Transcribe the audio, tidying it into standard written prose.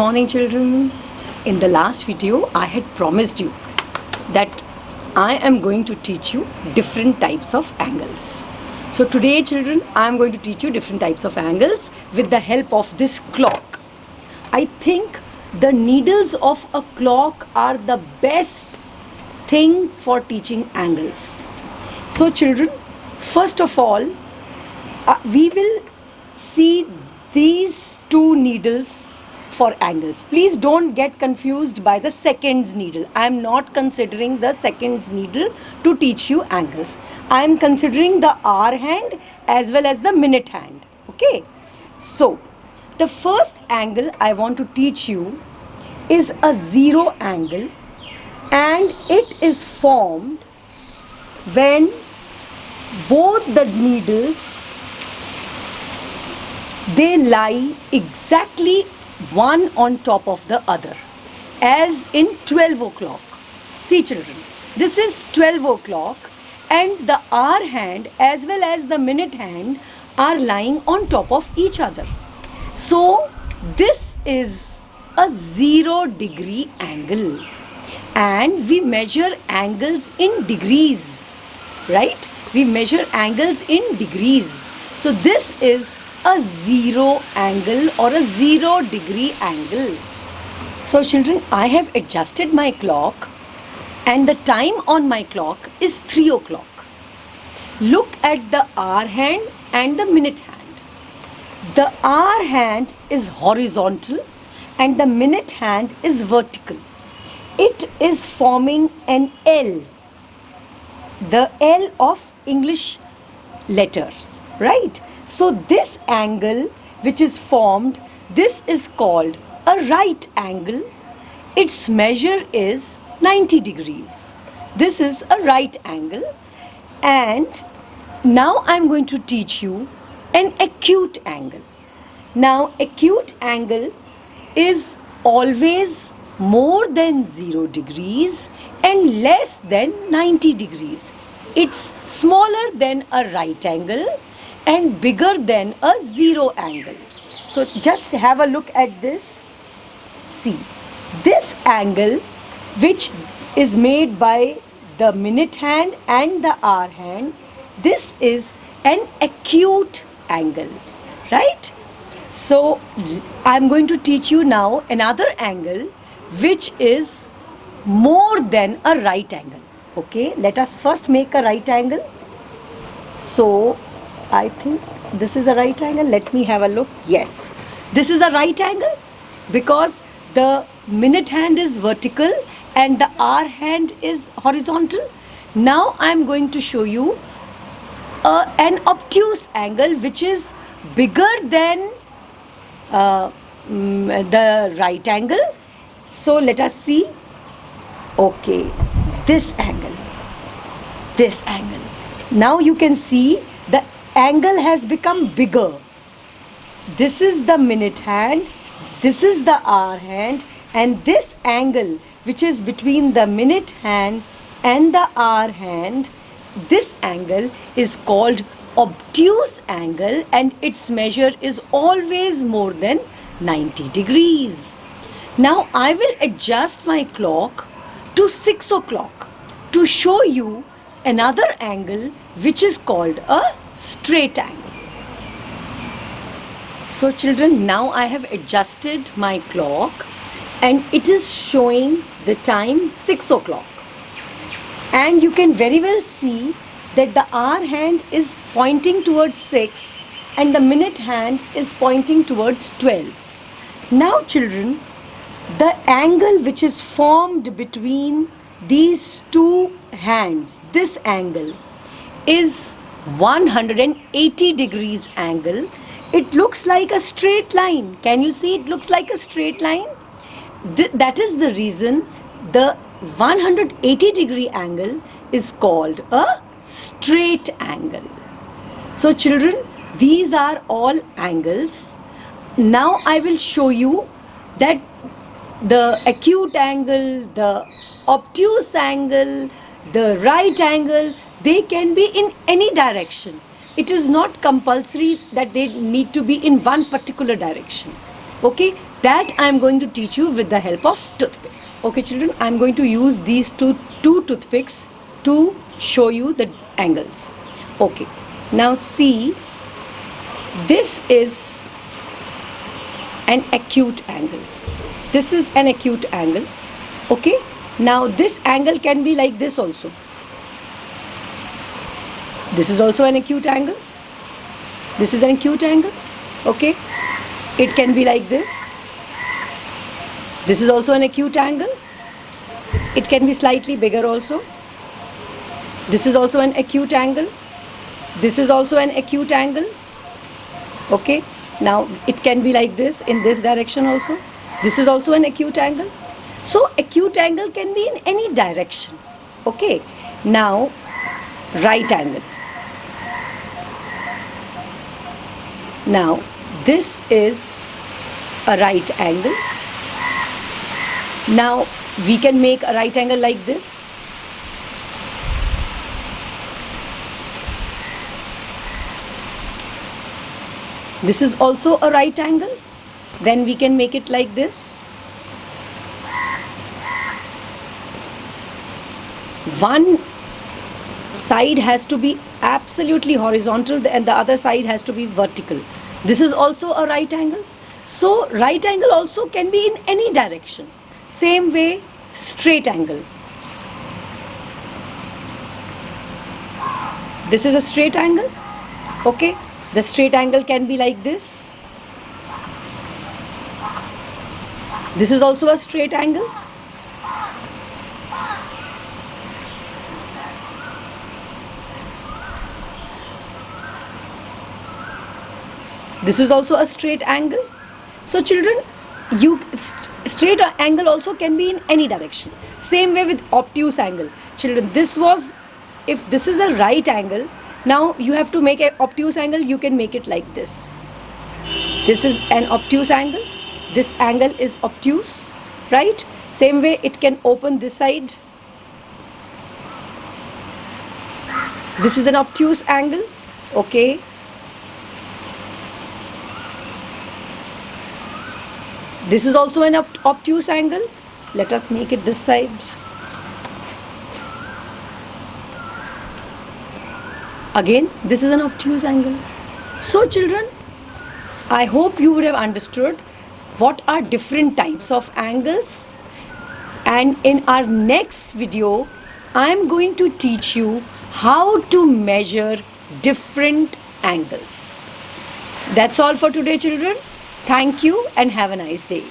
morning, children. In the last video, I had promised you that I am going to teach you different types of angles. So today, children, I am going to teach you different types of angles with the help of this clock. I think the needles of a clock are the best thing for teaching angles. So children, first of all, we will see these two needles for angles. Please don't get confused by the seconds needle. I am not considering the seconds needle to teach you angles. I am considering the hour hand as well as the minute hand. Okay. So, the first angle I want to teach you is a zero angle, and it is formed when both the needles, they lie exactly one on top of the other, as in 12 o'clock. See children, this is 12 o'clock and the hour hand as well as the minute hand are lying on top of each other. So this is a 0-degree angle, and we measure angles in degrees, right? We measure angles in degrees. So this is a zero angle or a 0-degree angle. So children, I have adjusted my clock and the time on my clock is 3 o'clock. Look at the hour hand and the minute hand. The hour hand is horizontal and the minute hand is vertical. It is forming an L, the L of English letters, right? So this angle which is formed, this is called a right angle. Its measure is 90 degrees. This is a right angle. And now I am going to teach you an acute angle. Now acute angle is always more than 0 degrees and less than 90 degrees. It's smaller than a right angle and bigger than a zero angle. So just have a look at this. See, this angle which is made by the minute hand and the hour hand, this is an acute angle, right? So I'm going to teach you now another angle which is more than a right angle. Okay, let us first make a right angle. So I think this is a right angle. Let me have a look. Yes, this is a right angle because the minute hand is vertical and the hour hand is horizontal. Now I am going to show you an obtuse angle which is bigger than the right angle. So let us see. Okay, this angle. Now you can see the angle has become bigger. This is the minute hand, this is the hour hand, and this angle which is between the minute hand and the hour hand, this angle is called obtuse angle, and its measure is always more than 90 degrees. Now I will adjust my clock to 6 o'clock to show you another angle which is called a straight angle. So children, now I have adjusted my clock and it is showing the time 6 o'clock. And you can very well see that the hour hand is pointing towards 6 and the minute hand is pointing towards 12. Now children, the angle which is formed between these two hands, this angle is 180 degrees angle. It looks like a straight line. Can you see it looks like a straight line? That is the reason the 180 degree angle is called a straight angle. So children, these are all angles. Now I will show you that the acute angle, the obtuse angle, the right angle, they can be in any direction. It is not compulsory that they need to be in one particular direction. Okay, That I am going to teach you with the help of toothpicks. Okay children, I am going to use these two toothpicks to show you the angles. Okay, now see, this is an acute angle. This is an acute angle. Okay, now this angle can be like this also. This is also an acute angle. This is an acute angle. Okay, it can be like this. This is also an acute angle. It can be slightly bigger also. This is also an acute angle. This is also an acute angle. Okay, now it can be like this in this direction also. This is also an acute angle. So acute angle can be in any direction. Okay, now right angle. Now this is a right angle. Now we can make a right angle like this. This is also a right angle. Then we can make it like this. One side has to be absolutely horizontal and the other side has to be vertical. This is also a right angle. So right angle also can be in any direction. Same way, straight angle. This is a straight angle. Okay, the straight angle can be like this. This is also a straight angle. This is also a straight angle. So children, straight angle also can be in any direction. Same way with obtuse angle. Children, if this is a right angle, now you have to make an obtuse angle, you can make it like this. This is an obtuse angle. This angle is obtuse, right? Same way it can open this side. This is an obtuse angle. Okay. This is also an obtuse angle. Let us make it this side. Again, this is an obtuse angle. So children, I hope you would have understood what are different types of angles. And in our next video, I am going to teach you how to measure different angles. That's all for today, children. Thank you and have a nice day.